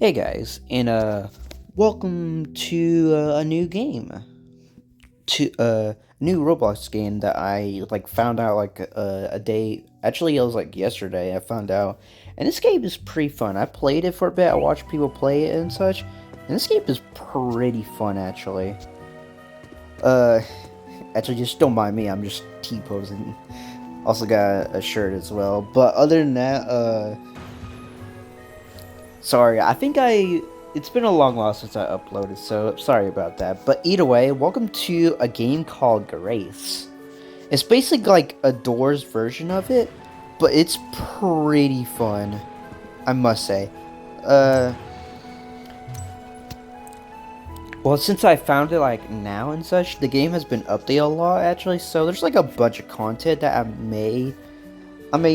Hey guys, and welcome to a new game, to a new Roblox game that I found out a day. Actually, it was like yesterday. I found out, and this game is pretty fun. I played it for a bit. I watched people play it and such, and this game is pretty fun actually. Uh, actually, just don't mind me. I'm just T-posing. Also got a shirt as well. But other than that, sorry, I think it's been a long while since I uploaded, so sorry about that. But either way, welcome to a game called Grace. It's basically like a Doors version of it, but it's pretty fun, I must say. Uh, well, since I found it like now and such, the game has been updated a lot actually. So there's like a bunch of content that I may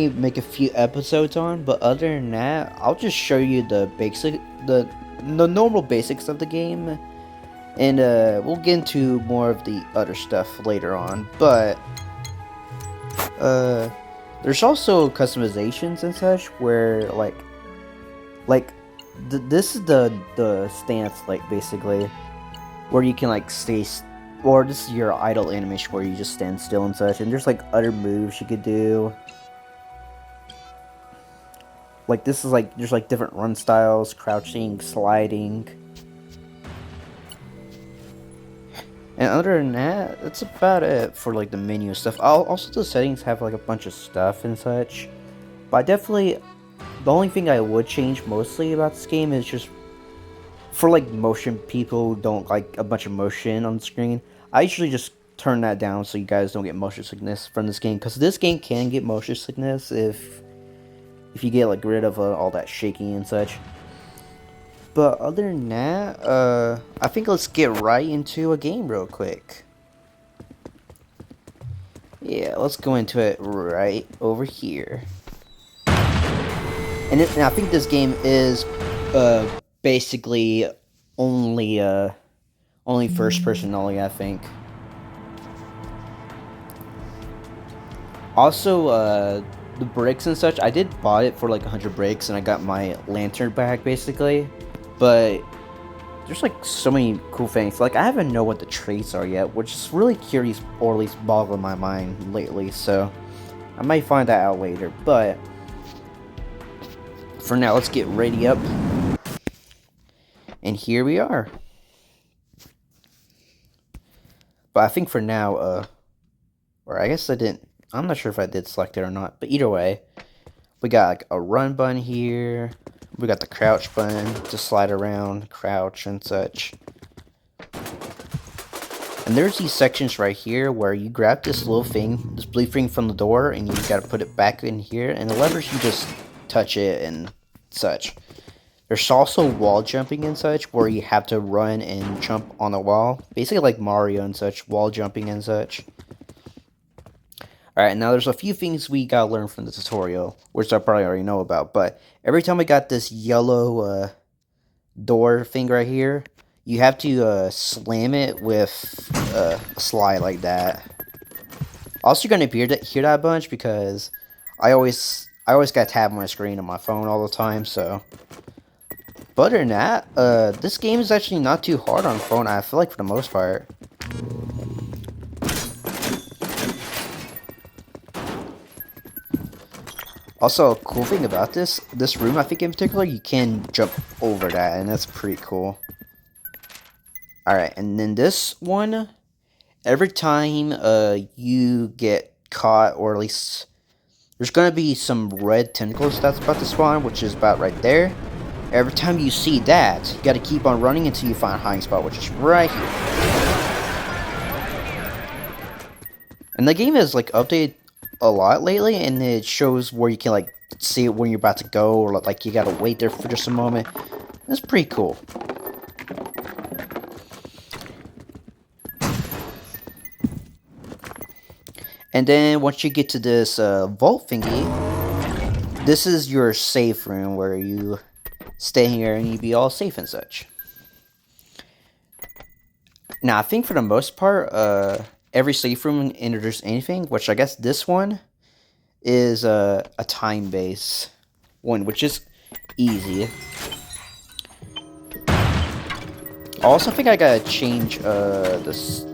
make a few episodes on, but other than that, I'll just show you the normal basics of the game, and we'll get into more of the other stuff later on. But uh, there's also customizations and such where this is the stance basically where you can or this is your idle animation where you just stand still and such, and there's other moves you could do. This is there's different run styles, crouching, sliding. And other than that, that's about it for the menu stuff. Also the settings have a bunch of stuff and such. But the only thing I would change mostly about this game is just for motion, people who don't like a bunch of motion on the screen. I usually just turn that down so you guys don't get motion sickness from this game, because this game can get motion sickness if you get rid of all that shaking and such. But other than that, I think let's get right into a game real quick. Yeah, let's go into it right over here. And I think this game is basically only first person only, I think. Also, the bricks and such, I did buy it for 100 bricks, and I got my lantern back basically. But there's so many cool things. I haven't know what the traits are yet, which is really curious, or at least boggling my mind lately. So I might find that out later. But for now, let's get ready up. And here we are. But I think for now, or I guess I didn't. I'm not sure if I did select it or not. But either way, we got a run button here. We got the crouch button to slide around, crouch, and such. And there's these sections right here where you grab this little thing, this blue thing from the door, and you gotta put it back in here. And the levers, you just touch it and such. There's also wall jumping and such, where you have to run and jump on the wall. Basically like Mario and such, wall jumping and such. Alright, now there's a few things we gotta learn from the tutorial, which I probably already know about, but every time I got this yellow door thing right here, you have to slam it with a slide like that. Also, you're gonna hear that a bunch because I always got tab on my screen on my phone all the time, so. But other than that, this game is actually not too hard on phone, I feel like, for the most part. Also, a cool thing about this room, I think in particular, you can jump over that, and that's pretty cool. Alright, and then this one, every time you get caught, or at least there's gonna be some red tentacles that's about to spawn, which is about right there. Every time you see that, you gotta keep on running until you find a hiding spot, which is right here. And the game is updated a lot lately, and it shows where you can see it when you're about to go, or you gotta wait there for just a moment. That's pretty cool. And then once you get to this vault thingy, this is your safe room where you stay here and you be all safe and such. Now I think for the most part, every safe room introduces anything, which I guess this one is a time-based one, which is easy. Also, I think I gotta change this.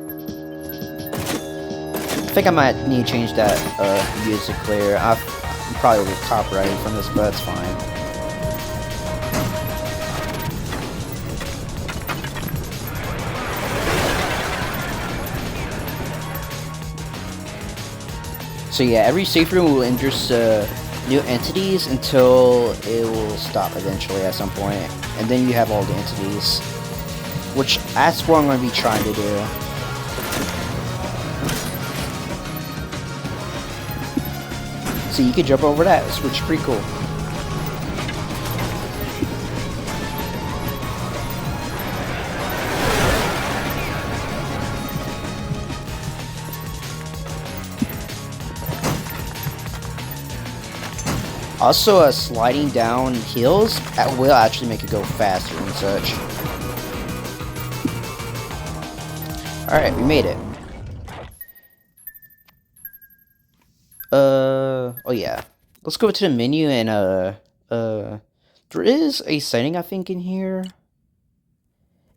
I think I might need to change that music clear. I'm probably get copyrighted from this, but that's fine. So yeah, every safe room will introduce new entities until it will stop eventually at some point, and then you have all the entities, which that's what I'm going to be trying to do. So you can jump over that, which is pretty cool. Also, sliding down hills will actually make it go faster and such. Alright, we made it. Oh yeah. Let's go to the menu and, there is a setting, I think, in here.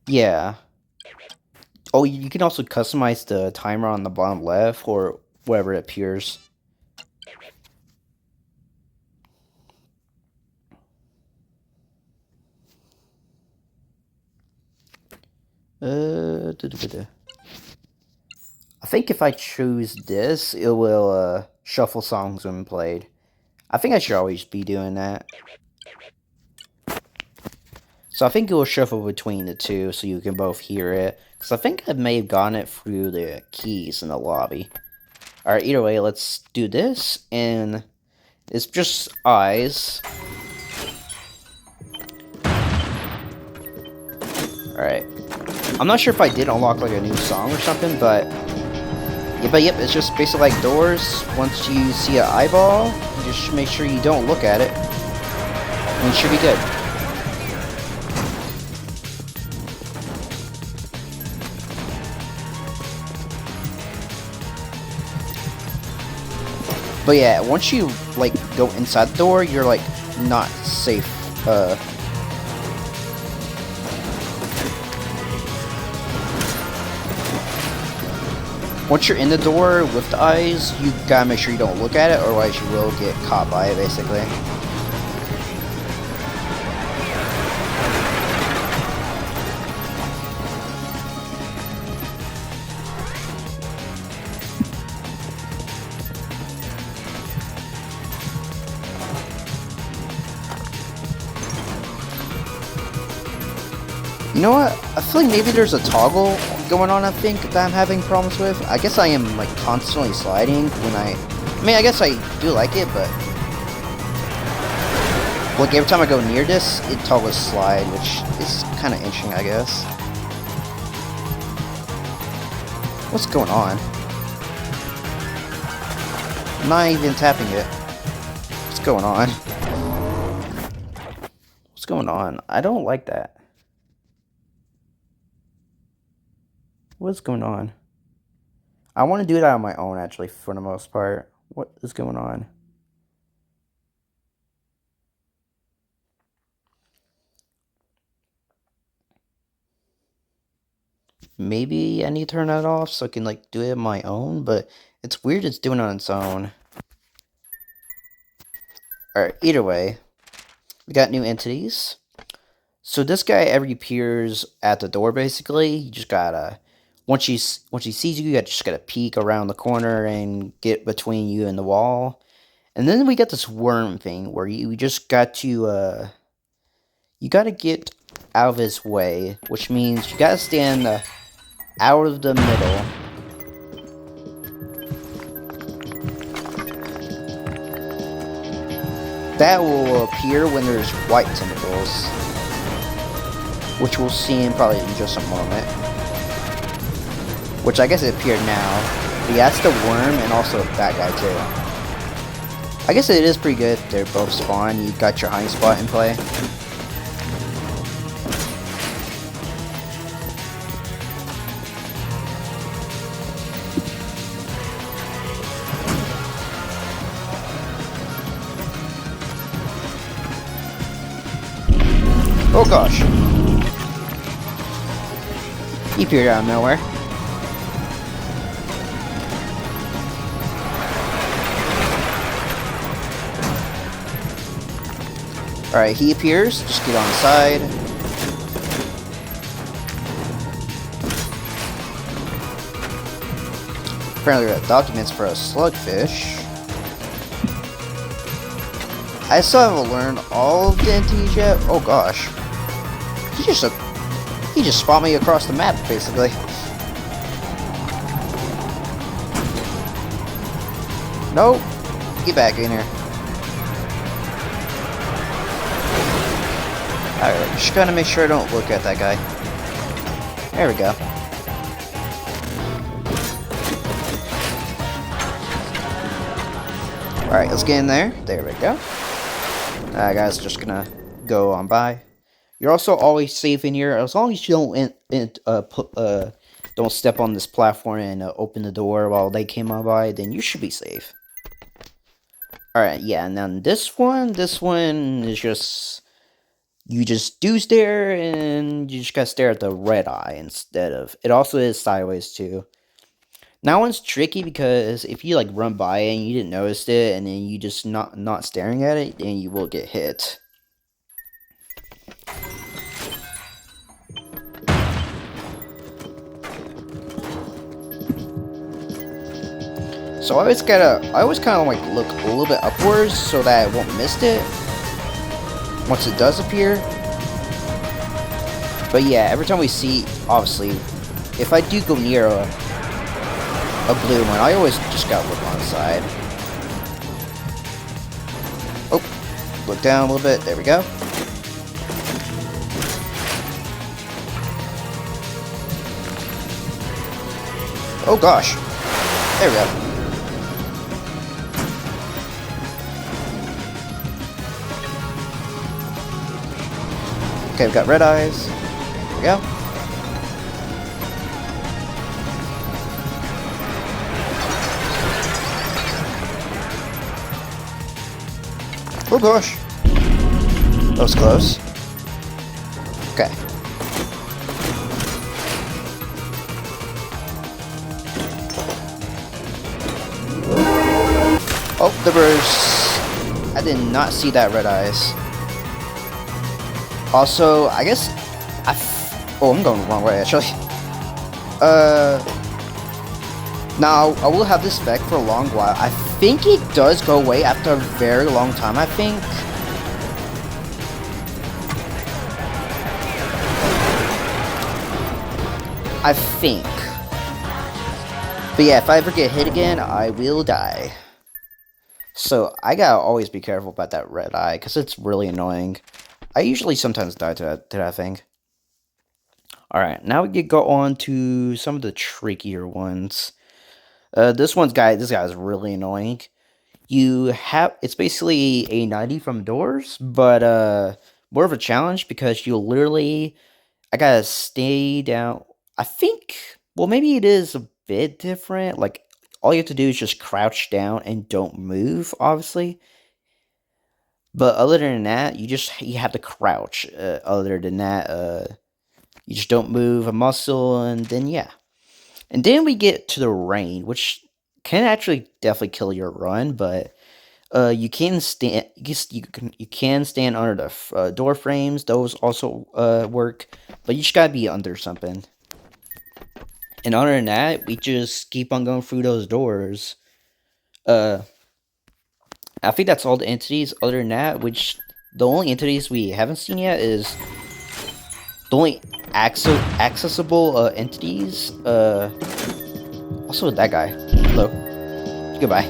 Yeah. Oh, you can also customize the timer on the bottom left, or wherever it appears. I think if I choose this, it will, shuffle songs when played. I think I should always be doing that. So I think it will shuffle between the two so you can both hear it. Because I think I may have gotten it through the keys in the lobby. Alright, either way, let's do this. And it's just eyes. Alright. I'm not sure if I did unlock like a new song or something, but yep, it's just basically like doors. Once you see an eyeball, you just make sure you don't look at it. And it should be good. But yeah, once you like go inside the door, you're like not safe. Once you're in the door with the eyes, you gotta make sure you don't look at it, otherwise you will get caught by it, basically. You know what? I feel like maybe there's a toggle going on, I think, that I'm having problems with. I guess I am, like, constantly sliding when I mean, I guess I do like it, but like, every time I go near this, it toggles slide, which is kind of interesting, I guess. What's going on? I'm not even tapping it. What's going on? What's going on? I don't like that. What's going on? I want to do that on my own, actually, for the most part. What is going on? Maybe I need to turn that off so I can, like, do it on my own, but it's weird it's doing it on its own. Alright, either way, we got new entities. So this guy ever appears at the door, basically. You just gotta, once he sees you, just gotta peek around the corner and get between you and the wall. And then we got this worm thing where you just got to, you gotta get out of his way, which means you gotta stand out of the middle. That will appear when there's white tentacles, which we'll see in probably in just a moment. Which I guess it appeared now. But yeah, that's the worm and also that guy too. I guess it is pretty good if they're both spawn. You got your hiding spot in play. Oh gosh. He appeared out of nowhere. Alright, he appears. Just get on the side. Apparently we got documents for a slugfish. I still haven't learned all of the entities yet. Oh gosh. He just spawned me across the map, basically. Nope. Get back in here. Alright, just gotta make sure I don't look at that guy. There we go. Alright, let's get in there. There we go. Guys, just gonna go on by. You're also always safe in here, as long as you don't step on this platform and open the door while they came on by, then you should be safe. Alright, yeah, and then this one is just... You just do stare, and you just gotta stare at the red eye instead of... It also is sideways, too. That one's tricky because if you, like, run by it and you didn't notice it, and then you just not staring at it, then you will get hit. So I always kind of like look a little bit upwards so that I won't miss it once it does appear. But yeah, every time we see, obviously, if I do go near a blue one, I always just gotta look on the side. Oh, look down a little bit. There we go. Oh gosh. There we go. Okay, we've got red eyes. There we go. Oh gosh. That was close. Okay. Oh, there was... I did not see that red eyes. Also, I guess... Oh, I'm going the wrong way, actually. Now, I will have this effect for a long while. I think it does go away after a very long time, I think. I think. But yeah, if I ever get hit again, I will die. So, I gotta always be careful about that red eye, because it's really annoying. I usually sometimes die to that thing. Alright, now we can go on to some of the trickier ones. This guy is really annoying. It's basically a 90 from doors, but more of a challenge because you literally, I gotta stay down. I think, well, maybe it is a bit different. Like, all you have to do is just crouch down and don't move, obviously. But other than that, you have to crouch. Other than that, you just don't move a muscle, and then yeah. And then we get to the rain, which can actually definitely kill your run, but you can stand. You can stand under the door frames. Those also work, but you just gotta be under something. And other than that, we just keep on going through those doors. I think that's all the entities. Other than that, the only entities we haven't seen yet is the only accessible entities. Also that guy. Hello. Goodbye.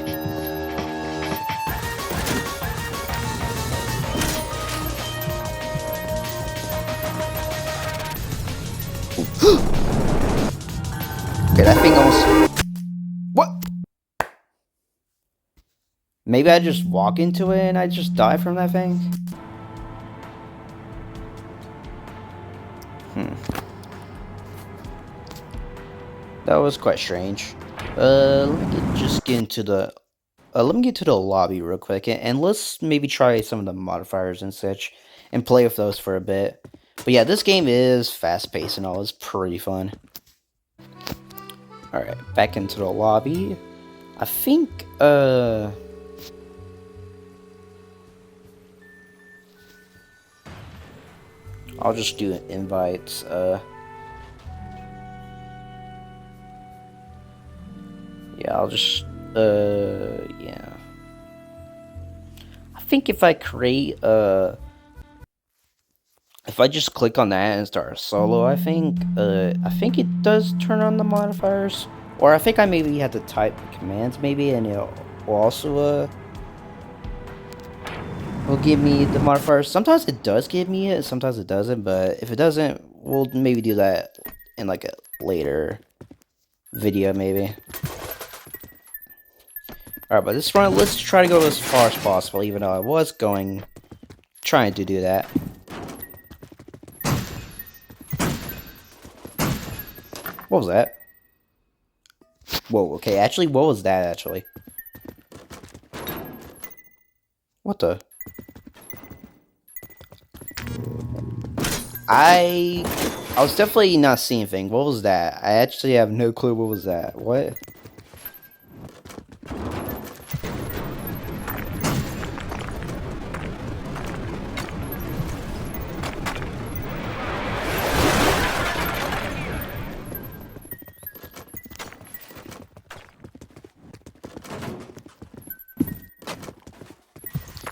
Okay, that thing almost... What? Maybe I just walk into it and I just die from that thing? That was quite strange. Let me get into the lobby real quick, and let's maybe try some of the modifiers and such, and play with those for a bit. But yeah, this game is fast-paced and all. It's pretty fun. Alright, back into the lobby. I think, I'll just do invites, yeah, I'll just, yeah. I think if I create, if I just click on that and start a solo, I think it does turn on the modifiers. Or I think I maybe have to type commands maybe, and it'll also, will give me the modifiers. Sometimes it does give me it, sometimes it doesn't, but if it doesn't, we'll maybe do that in like a later video maybe. Alright, but this run, let's try to go as far as possible, even though I was trying to do that. What was that? Whoa, okay, actually, what was that, actually? What the? I was definitely not seeing anything. What was that? I actually have no clue what was that. What?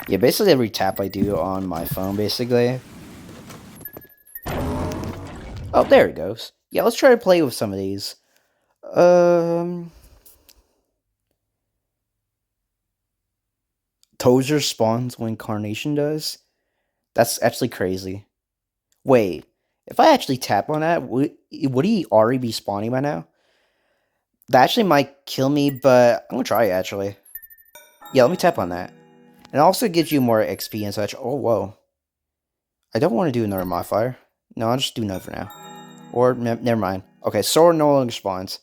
Yeah, basically every tap I do on my phone, basically. Oh, there it goes. Yeah, let's try to play with some of these. Tozer spawns when Carnation does? That's actually crazy. Wait, if I actually tap on that, would he already be spawning by now? That actually might kill me, but I'm gonna try it, actually. Yeah, let me tap on that. And it also gives you more XP and such. Oh, whoa. I don't want to do another modifier. No, I'll just do none for now. Or, never mind. Okay, sword no longer spawns.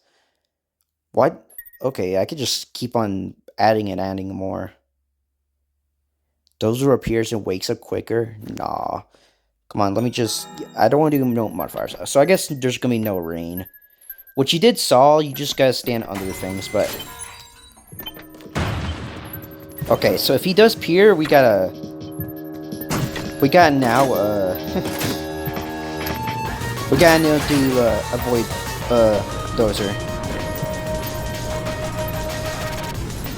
What? Okay, I could just keep on adding and adding more. Those who appears and wakes up quicker? Nah. Come on, let me just... I don't want to do no modifiers. So I guess there's going to be no rain. What you did saw, you just got to stand under things, but... Okay, so if he does peer, we gotta... We gotta now, we gotta know to, avoid, Dozer.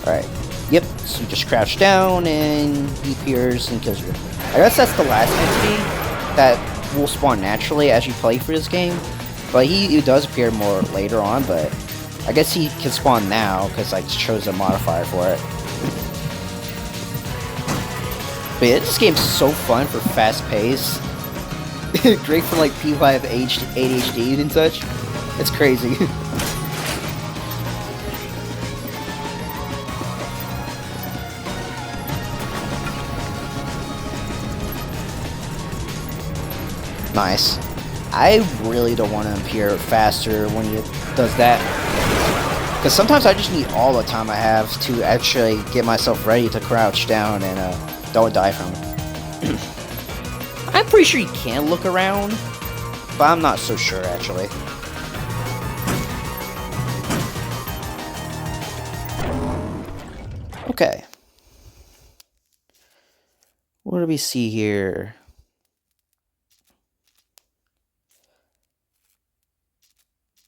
Alright. Yep, so you just crouch down, and he peers and kills you. I guess that's the last entity that will spawn naturally as you play for this game. But he does appear more later on, but... I guess he can spawn now, because I chose a modifier for it. But yeah, this game's so fun for fast pace. Great for like people who have ADHD and such. It's crazy. Nice. I really don't want to appear faster when he does that. Because sometimes I just need all the time I have to actually get myself ready to crouch down and don't die from it. I'm pretty sure you can look around, but I'm not so sure actually. Okay. What do we see here?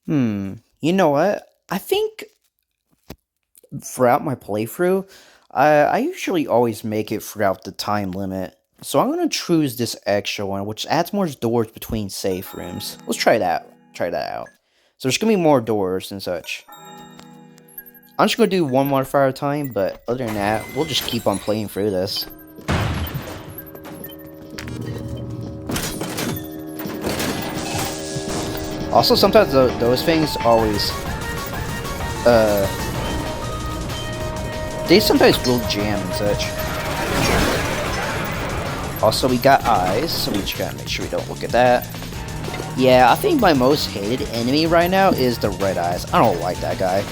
You know what? I think throughout my playthrough, I usually always make it throughout the time limit. So I'm going to choose this extra one, which adds more doors between safe rooms. Let's try that. Try that out. So there's going to be more doors and such. I'm just going to do one modifier at a time, but other than that, we'll just keep on playing through this. Also, sometimes those things always, they sometimes will jam and such. Also, we got eyes, so we just gotta make sure we don't look at that. Yeah, I think my most hated enemy right now is the red eyes. I don't like that guy.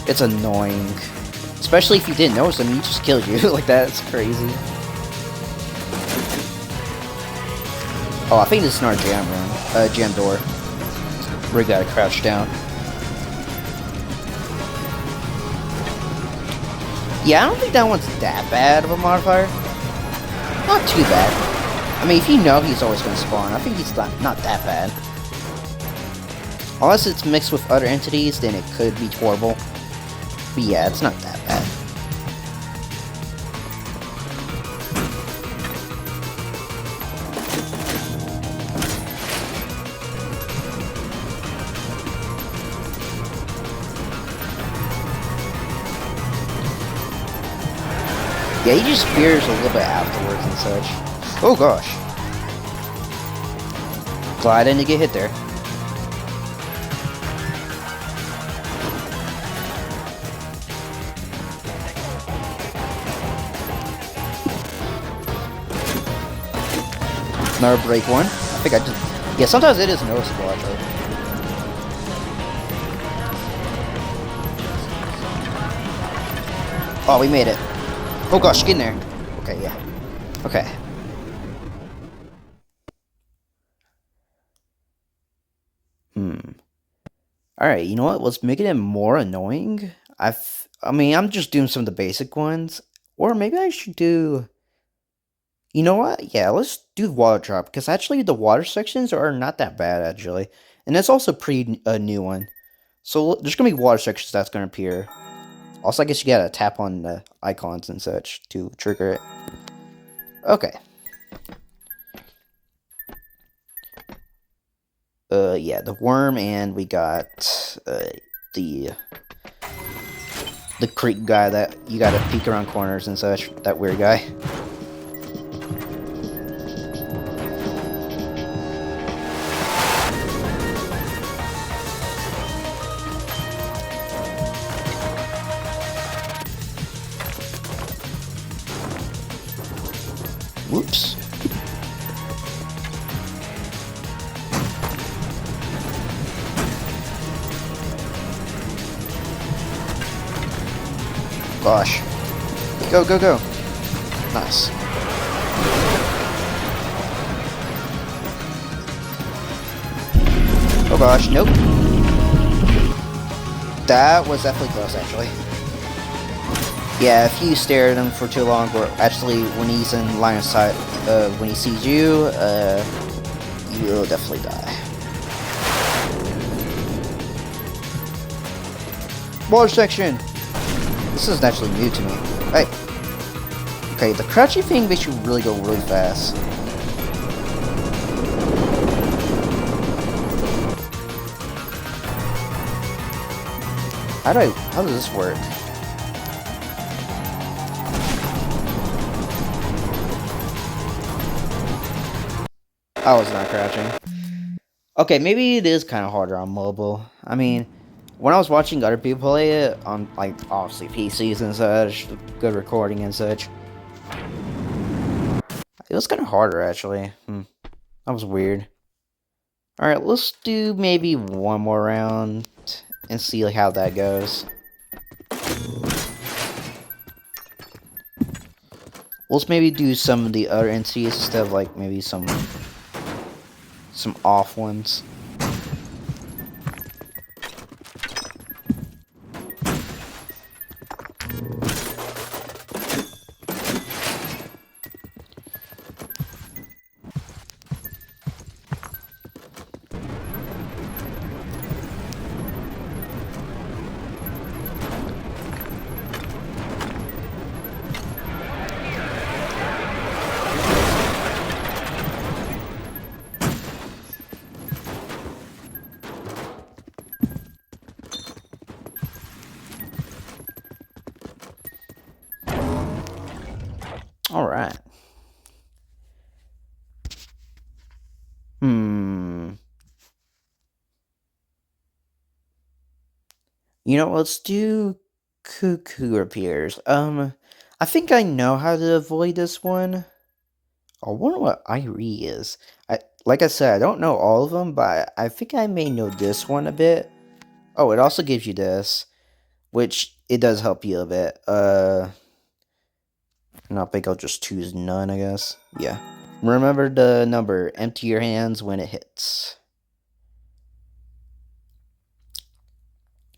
It's annoying. Especially if you didn't notice him, he just killed you. Like, that's crazy. Oh, I think this is our jam room. Jam door. We gotta crouch down. Yeah, I don't think that one's that bad of a modifier. Not too bad. I mean, if you know he's always going to spawn, I think he's not that bad. Unless it's mixed with other entities, then it could be horrible. But yeah, it's not that bad. Yeah, he just fears a little bit afterwards and such. Oh gosh. Glad I didn't get hit there. Another break one. I think I just... Yeah, sometimes it is noticeable, actually. Oh, we made it. Oh gosh, get in there. Okay, yeah. Okay. Alright, you know what? Let's make it more annoying. I mean, I'm just doing some of the basic ones. Or maybe I should do... You know what? Yeah, let's do water drop. Because actually, the water sections are not that bad, actually. And it's also a new one. So there's going to be water sections that's going to appear. Also, I guess you gotta tap on the icons and such to trigger it. Okay. Yeah, the worm, and we got the creep guy that you gotta peek around corners and such. That weird guy. Whoops. Gosh. Go, go, go. Nice. Oh gosh, nope. That was definitely close, actually. Yeah, if you stare at him for too long, or actually when he's in line of sight, when he sees you, you will definitely die. Water section! This is actually new to me. Hey! Okay, the crouching thing makes you really go really fast. How does this work? I was not crouching. Okay, maybe it is kind of harder on mobile. I mean, when I was watching other people play it on, like, obviously PCs and such, good recording and such, it was kind of harder, actually. That was weird. Alright, let's do maybe one more round and see like, how that goes. Let's maybe do some of the other entities instead of, like, maybe some off ones. Alright. You know, let's do Cuckoo Appears. I think I know how to avoid this one. I wonder what Irie is. Like I said, I don't know all of them, but I think I may know this one a bit. Oh, it also gives you this, which it does help you a bit. I think I'll just choose none, I guess. Yeah. Remember the number. Empty your hands when it hits.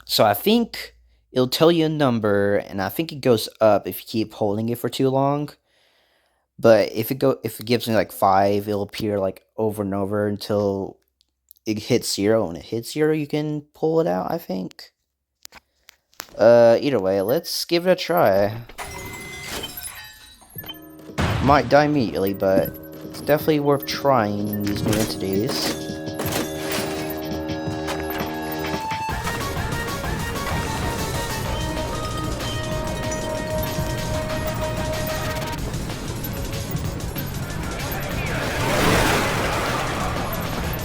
So I think it'll tell you a number, and I think it goes up if you keep holding it for too long. But if it gives me like 5, it'll appear like over and over until it hits 0. When it hits 0, you can pull it out, I think. Either way, let's give it a try. Might die immediately, but it's definitely worth trying these new entities.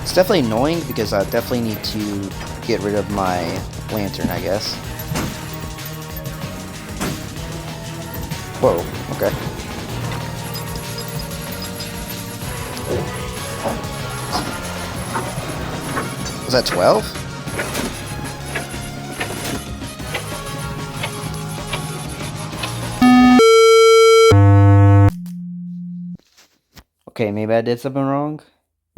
It's definitely annoying because I definitely need to get rid of my lantern, I guess. Whoa, okay. Was that 12? Okay, maybe I did something wrong.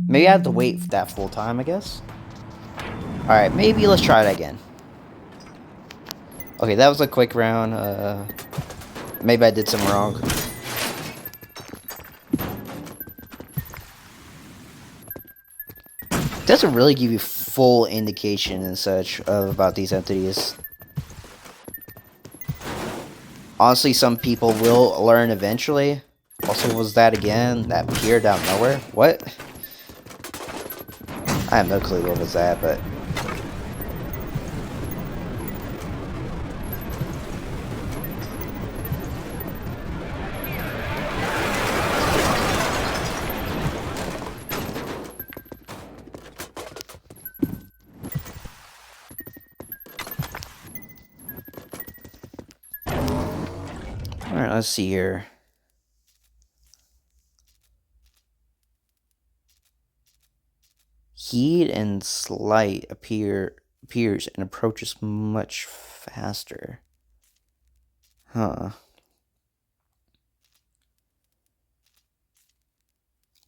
Maybe I have to wait for that full time, I guess. Alright, maybe let's try it again. Okay, that was a quick round. Maybe I did something wrong. It doesn't really give you full indication and such about these entities. Honestly, some people will learn eventually. Also, was that again? That appeared out of nowhere? What? I have no clue what was that, but... Alright, let's see here. Heat and slight appears and approaches much faster. Huh.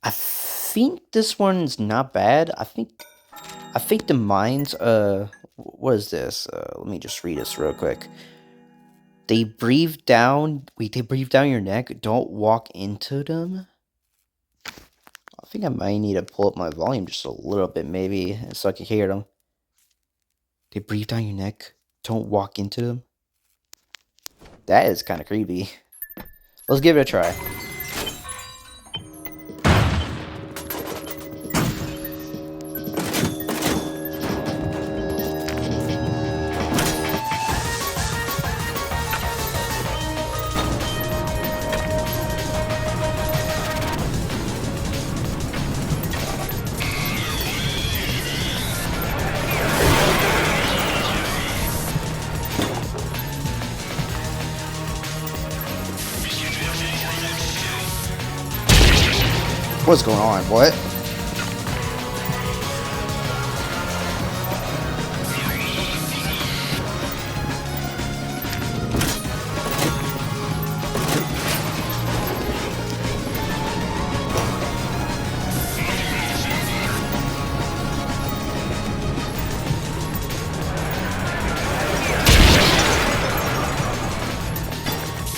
I think this one's not bad. I think the mines, what is this? Let me just read this real quick. They breathe down your neck. Don't walk into them. I think I might need to pull up my volume just a little bit, maybe, so I can hear them. They breathe down your neck. Don't walk into them. That is kind of creepy. Let's give it a try. What's going on? What?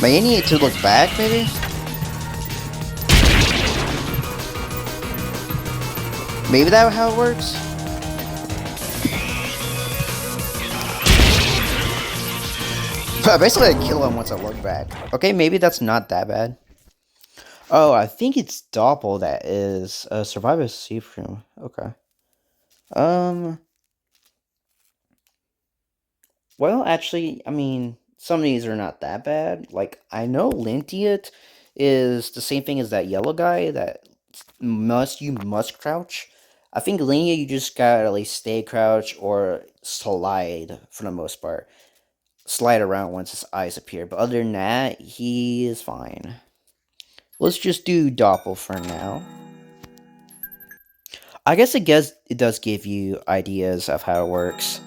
May I need to look back, maybe? Maybe that's how it works? Basically, I kill him once I look back. Okay, maybe that's not that bad. Oh, I think it's Doppel that is survive a safe room. Okay. Well, actually, I mean, some of these are not that bad. Like, I know Lintiot is the same thing as that yellow guy that you must crouch. I think Linia, you just gotta like stay crouch or slide for the most part. Slide around once his eyes appear, but other than that, he is fine. Let's just do Doppel for now. I guess it does give you ideas of how it works.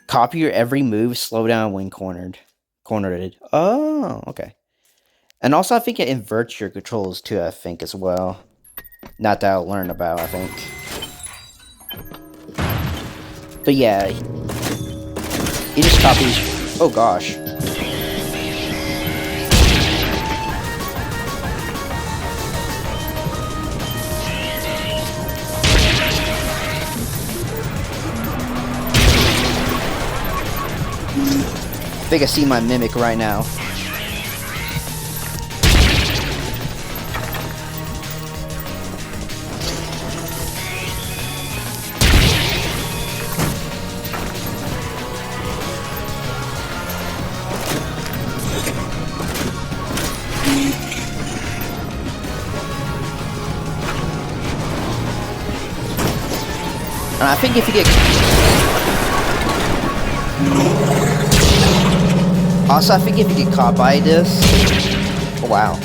Copy your every move, slow down when cornered. Cornered. Oh, okay. And also, I think it inverts your controls too, I think, as well. Not that I'll learn about, I think. But yeah. He just copies. Oh gosh. I think I see my mimic right now. And I think if you get... Also, I think if you get caught by this... Oh, wow.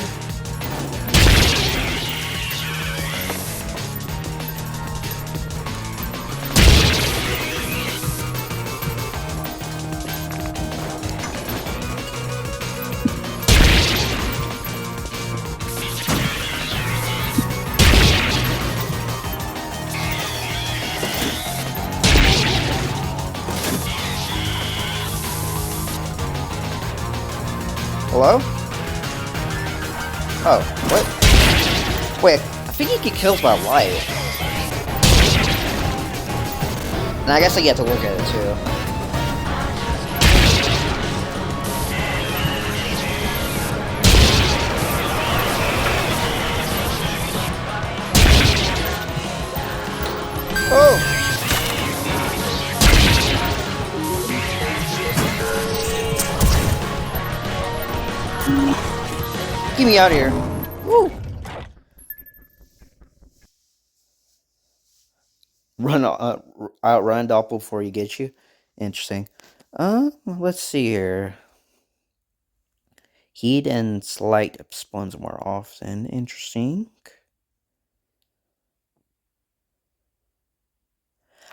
Hello? Oh, what? Wait, I think he get kills by light. And I guess I get to look at it too. Oh! Get me out of here. Woo. Outrun Doppel before he gets you. Interesting. Let's see here. Heat and slight spawns more often. Interesting.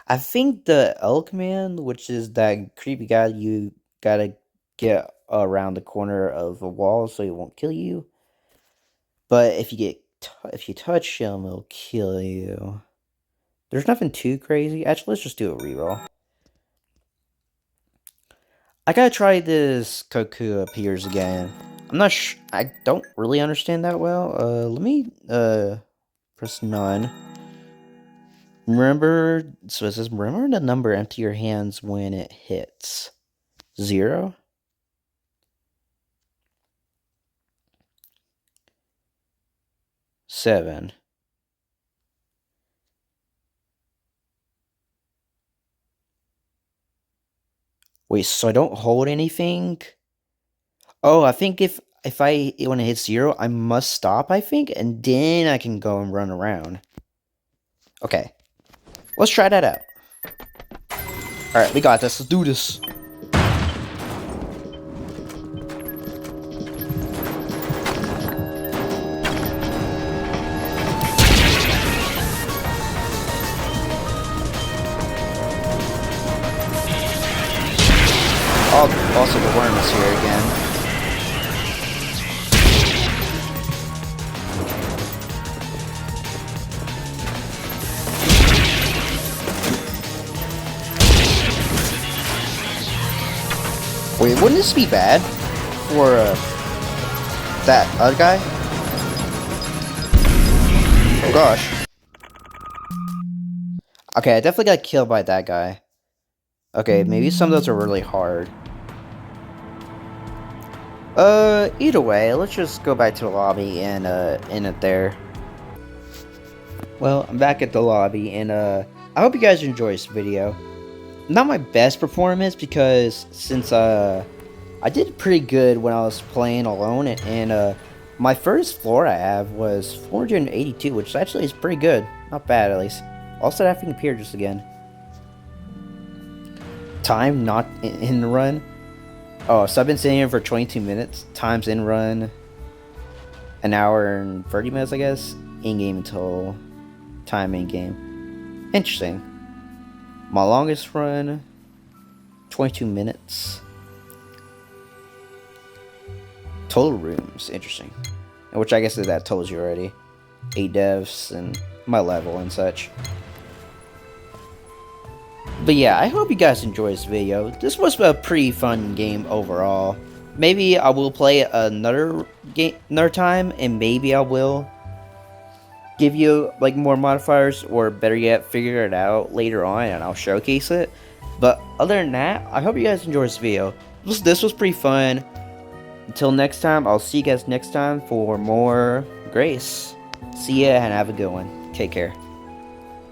I think the Elk Man, which is that creepy guy you gotta get around the corner of a wall so he won't kill you. But if you touch him, it'll kill you. There's nothing too crazy. Actually, let's just do a reroll. I gotta try this Koku appears again. I'm not sure. I don't really understand that well. Let me press none. Remember, so it says remember the number empty your hands when it hits 0. Seven. Wait, so I don't hold anything? Oh, I think if when it hits 0, I must stop, I think, and then I can go and run around. Okay. Let's try that out. Alright, we got this. Let's do this. Also, the worm is here again. Wait, wouldn't this be bad for that other guy? Oh gosh. Okay, I definitely got killed by that guy. Okay, maybe some of those are really hard. Either way, let's just go back to the lobby and end it there. Well, I'm back at the lobby, and I hope you guys enjoyed this video. Not my best performance, because since I did pretty good when I was playing alone, and my first floor I have was 482, which actually is pretty good. Not bad, at least. Also, that thing appeared just again. Time not in run. Oh, so I've been sitting here for 22 minutes. Times in run, an hour and 30 minutes, I guess. In game until time in game. Interesting. My longest run, 22 minutes. Total rooms, interesting. Which I guess that tells you already. 8 devs and my level and such. But yeah, I hope you guys enjoyed this video. This was a pretty fun game overall. Maybe I will play another game another time, and maybe I will give you like more modifiers, or better yet, figure it out later on and I'll showcase it. But other than that, I hope you guys enjoyed this video. This was pretty fun. Until next time, I'll see you guys next time for more Grace. See ya and have a good one. Take care.